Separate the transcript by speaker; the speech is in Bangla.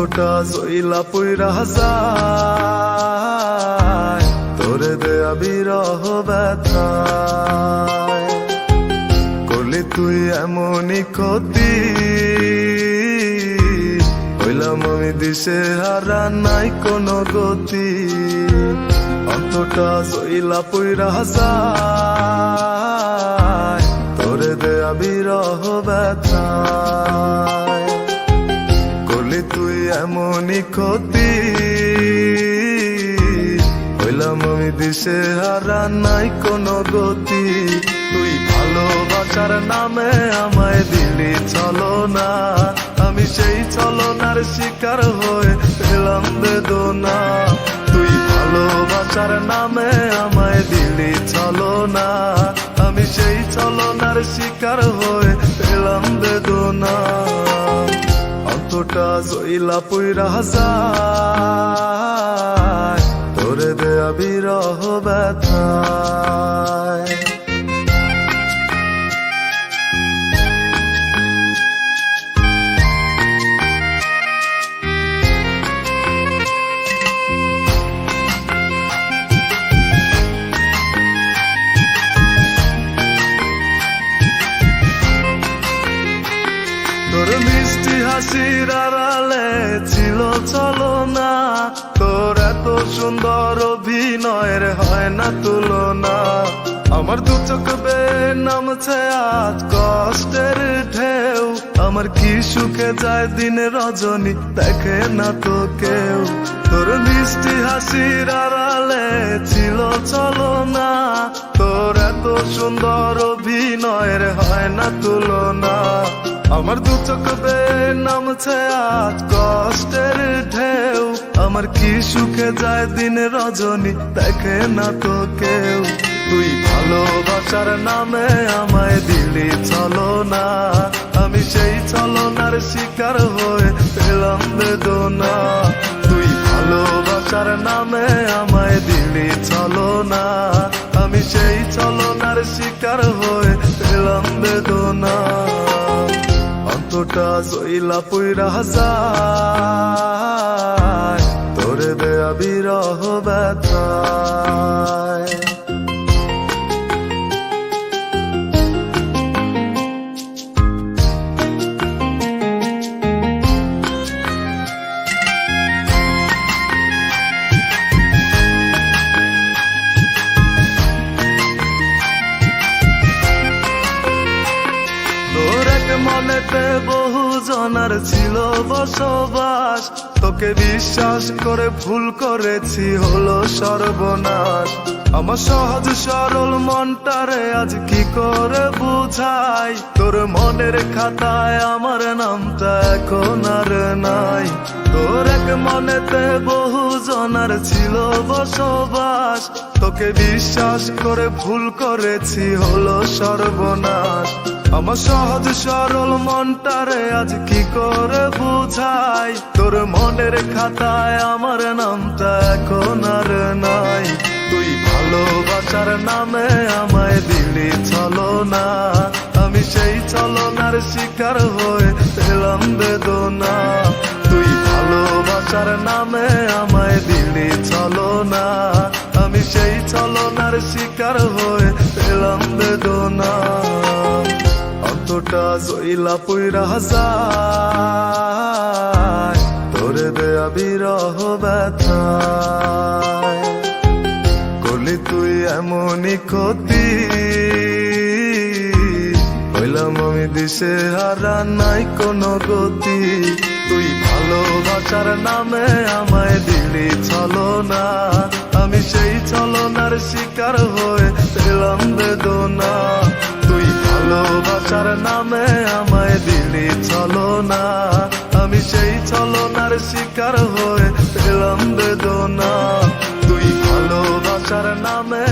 Speaker 1: অন্তটা জইলা পইরা যায় তোরে দেয়া বিরহ ব্যথায়। করলি তুই এমনই ক্ষতি, হইলাম আমি দিশে হারা, নাই কোনো গতি। অন্তটা জইলা পইরা যায় তোরে দেয়া বিরহ ব্যথায়। করলি তুই এমনই ক্ষতি, হইলাম আমি দিশে হারা, নাই কোনো গতি। তুই ভালোবাসার নামে আমায় দিলি ছলনা, আমি সেই ছলনার শিকার হয়ে পেলাম বেদনা। তুই ভালোবাসার নামে আমায় দিলি ছলনা, আমি সেই ছলনার শিকার হয়ে পেলাম বেদনা। অন্তটা জইলা পইরা যায় তোরে দেয়া বিরহ ব্যথায়। তোর মিষ্টি হাসির আড়ালে ছিল ছলনা, তোর এত সুন্দর অভিনয়ের হয় না তুলনা। আমার দু চোখ বেয়ে নামছে আজ কষ্টের ঢেউ, আমার কি সুখে যায় দিন রজনী দেখে না তো কেউ। তোর মিষ্টি হাসির আড়ালে ছিল ছলনা, তোর এত সুন্দর অভিনয়ের হয় না তুলনা। আমার দু চোখ বেয়ে নামছে আজ কষ্টের ঢেউ, আমার কি সুখে যায় দিন রজনী দেখে না তো কেউ। তুই ভালোবাসার নামে আমায় দিলি ছলনা, আমি সেই ছলনার শিকার হয়ে পেলাম বেদনা। তুই ভালোবাসার নামে আমায় দিলি ছলনা, আমি সেই ছলনার শিকার হয়ে পেলাম বেদনা। অন্তটা জইলা পইরা যায় তোরে দেয়া বিরহ ব্যথায়। মনেতে বহু জনার ছিল বসবাস, তোকে বিশ্বাস করে ভুল করেছি হলো সর্বনাশ। আমার সহজ সরল মনটারে আজ কি করে বুঝাই, তোর মনের খাতায় আমার নামটা এখন আর নাই। তোর এক মনেতে বহু জনার ছিল বসবাস, তোকে বিশ্বাস করে ভুল করেছি হলো সর্বনাশ। আমার সহজ সরল মনটারে আজ কি করে বুঝাই, তোর মনের খাতায় আমার নামটা এখন আর নাই। তুই ভালোবাসার নামে আমায় দিলি ছলনা, আমি সেই ছলনার শিকার হয়ে পেলাম বেদনা। তুই ভালোবাসার নামে আমায় দিলি ছলনা, আমি সেই ছলনার শিকার হয়ে পেলাম বেদনা। অন্তটা জইলা পইরা যায় তোরে দেয়া বিরহ ব্যথায়। করলি তুই এমনই ক্ষতি, হইলাম আমি দিশে হারা, নাই কোনো গতি। তুই ভালোবাসার নামে আমায় দিলি ছলনা, আমি সেই ছলনার শিকার হয়ে পেলাম বেদনা। তুই ভালোবাসার নামে আমায় দিলি ছলনা, আমি সেই ছলনার শিকার হয়ে পেলাম বেদনা। তুই ভালোবাসার নামে